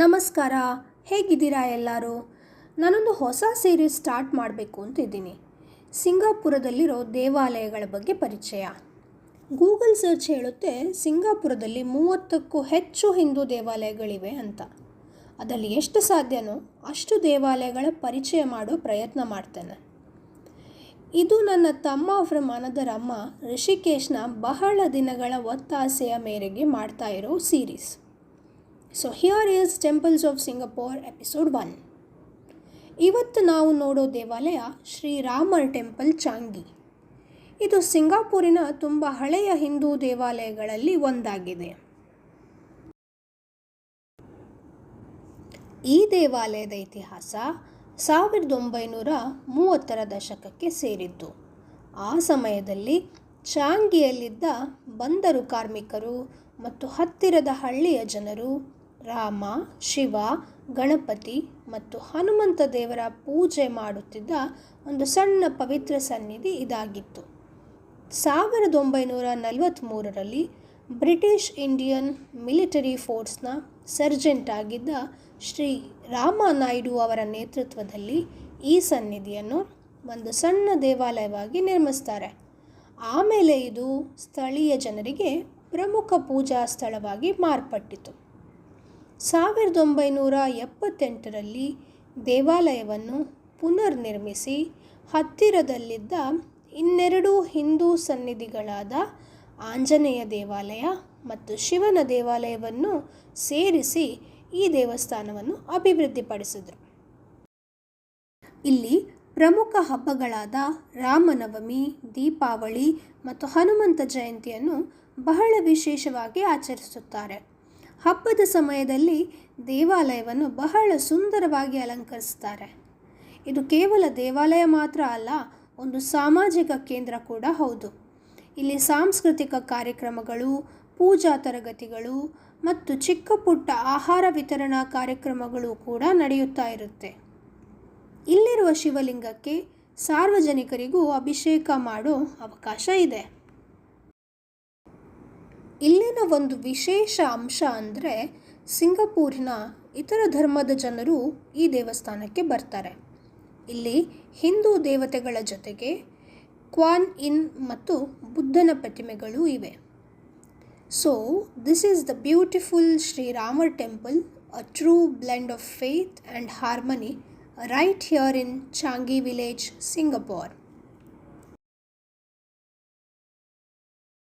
ನಮಸ್ಕಾರ, ಹೇಗಿದ್ದೀರಾ ಎಲ್ಲರೂ? ನಾನೊಂದು ಹೊಸ ಸೀರೀಸ್ ಸ್ಟಾರ್ಟ್ ಮಾಡಬೇಕು ಅಂತಿದ್ದೀನಿ. ಸಿಂಗಾಪುರದಲ್ಲಿರೋ ದೇವಾಲಯಗಳ ಬಗ್ಗೆ ಪರಿಚಯ. ಗೂಗಲ್ ಸರ್ಚ್ ಹೇಳುತ್ತೆ ಸಿಂಗಾಪುರದಲ್ಲಿ 30ಕ್ಕೂ ಹೆಚ್ಚು ಹಿಂದೂ ದೇವಾಲಯಗಳಿವೆ ಅಂತ. ಅದರಲ್ಲಿ ಎಷ್ಟು ಸಾಧ್ಯನೋ ಅಷ್ಟು ದೇವಾಲಯಗಳ ಪರಿಚಯ ಮಾಡೋ ಪ್ರಯತ್ನ ಮಾಡ್ತೇನೆ. ಇದು ನನ್ನ ತಮ್ಮ ಫ್ರಮ್ ಅನದರ್ ಅಮ್ಮ ರಿಷಿಕೇಶ್ನ ಬಹಳ ದಿನಗಳ ಒತ್ತಾಸೆಯ ಮೇರೆಗೆ ಮಾಡ್ತಾ ಇರೋ series. So here is Temples of Singapore episode 1. ಇವತ್ತು ನಾವು ನೋಡೋ ದೇವಾಲಯ ಶ್ರೀ ರಾಮರ್ ಟೆಂಪಲ್ ಚಾಂಗಿ. ಇದು ಸಿಂಗಾಪುರಿನ ತುಂಬ ಹಳೆಯ ಹಿಂದೂ ದೇವಾಲಯಗಳಲ್ಲಿ ಒಂದಾಗಿದೆ. ಈ ದೇವಾಲಯದ ಇತಿಹಾಸ 1930ರ ದಶಕಕ್ಕೆ ಸೇರಿದ್ದು. ಆ ಸಮಯದಲ್ಲಿ ಚಾಂಗಿಯಲ್ಲಿದ್ದ ಬಂದರು ಕಾರ್ಮಿಕರು ಮತ್ತು ಹತ್ತಿರದ ಹಳ್ಳಿಯ ಜನರು ರಾಮ, ಶಿವ, ಗಣಪತಿ ಮತ್ತು ಹನುಮಂತ ದೇವರ ಪೂಜೆ ಮಾಡುತ್ತಿದ್ದ ಒಂದು ಸಣ್ಣ ಪವಿತ್ರ ಸನ್ನಿಧಿ ಇದಾಗಿತ್ತು. 1943ರಲ್ಲಿ ಬ್ರಿಟಿಷ್ ಇಂಡಿಯನ್ ಮಿಲಿಟರಿ ಫೋರ್ಸ್ನ ಸರ್ಜೆಂಟ್ ಆಗಿದ್ದ ಶ್ರೀ ರಾಮ ನಾಯ್ಡು ಅವರ ನೇತೃತ್ವದಲ್ಲಿ ಈ ಸನ್ನಿಧಿಯನ್ನು ಒಂದು ಸಣ್ಣ ದೇವಾಲಯವಾಗಿ ನಿರ್ಮಿಸ್ತಾರೆ. ಆಮೇಲೆ ಇದು ಸ್ಥಳೀಯ ಜನರಿಗೆ ಪ್ರಮುಖ ಪೂಜಾ ಸ್ಥಳವಾಗಿ ಮಾರ್ಪಟ್ಟಿತು. 1978ರಲ್ಲಿ ದೇವಾಲಯವನ್ನು ಪುನರ್ನಿರ್ಮಿಸಿ ಹತ್ತಿರದಲ್ಲಿದ್ದ ಇನ್ನೆರಡು ಹಿಂದೂ ಸನ್ನಿಧಿಗಳಾದ ಆಂಜನೇಯ ದೇವಾಲಯ ಮತ್ತು ಶಿವನ ದೇವಾಲಯವನ್ನು ಸೇರಿಸಿ ಈ ದೇವಸ್ಥಾನವನ್ನು ಅಭಿವೃದ್ಧಿಪಡಿಸಿದರು. ಇಲ್ಲಿ ಪ್ರಮುಖ ಹಬ್ಬಗಳಾದ ರಾಮನವಮಿ, ದೀಪಾವಳಿ ಮತ್ತು ಹನುಮಂತ ಜಯಂತಿಯನ್ನು ಬಹಳ ವಿಶೇಷವಾಗಿ ಆಚರಿಸುತ್ತಾರೆ. ಹಬ್ಬದ ಸಮಯದಲ್ಲಿ ದೇವಾಲಯವನ್ನು ಬಹಳ ಸುಂದರವಾಗಿ ಅಲಂಕರಿಸ್ತಾರೆ. ಇದು ಕೇವಲ ದೇವಾಲಯ ಮಾತ್ರ ಅಲ್ಲ, ಒಂದು ಸಾಮಾಜಿಕ ಕೇಂದ್ರ ಕೂಡ ಹೌದು. ಇಲ್ಲಿ ಸಾಂಸ್ಕೃತಿಕ ಕಾರ್ಯಕ್ರಮಗಳು, ಪೂಜಾ ತರಗತಿಗಳು ಮತ್ತು ಚಿಕ್ಕ ಪುಟ್ಟ ಆಹಾರ ವಿತರಣಾ ಕಾರ್ಯಕ್ರಮಗಳು ಕೂಡ ನಡೆಯುತ್ತಾ ಇರುತ್ತೆ. ಇಲ್ಲಿರುವ ಶಿವಲಿಂಗಕ್ಕೆ ಸಾರ್ವಜನಿಕರಿಗೂ ಅಭಿಷೇಕ ಮಾಡೋ ಅವಕಾಶ ಇದೆ. ಇಲ್ಲಿನ ಒಂದು ವಿಶೇಷ ಅಂಶ ಅಂದರೆ ಸಿಂಗಾಪುರಿನ ಇತರ ಧರ್ಮದ ಜನರು ಈ ದೇವಸ್ಥಾನಕ್ಕೆ ಬರ್ತಾರೆ. ಇಲ್ಲಿ ಹಿಂದೂ ದೇವತೆಗಳ ಜೊತೆಗೆ ಕ್ವಾನ್ ಇನ್ ಮತ್ತು ಬುದ್ಧನ ಪ್ರತಿಮೆಗಳು ಇವೆ. So this is the beautiful Shri Ramar temple, a true blend of faith and harmony right here in Changi Village, Singapore.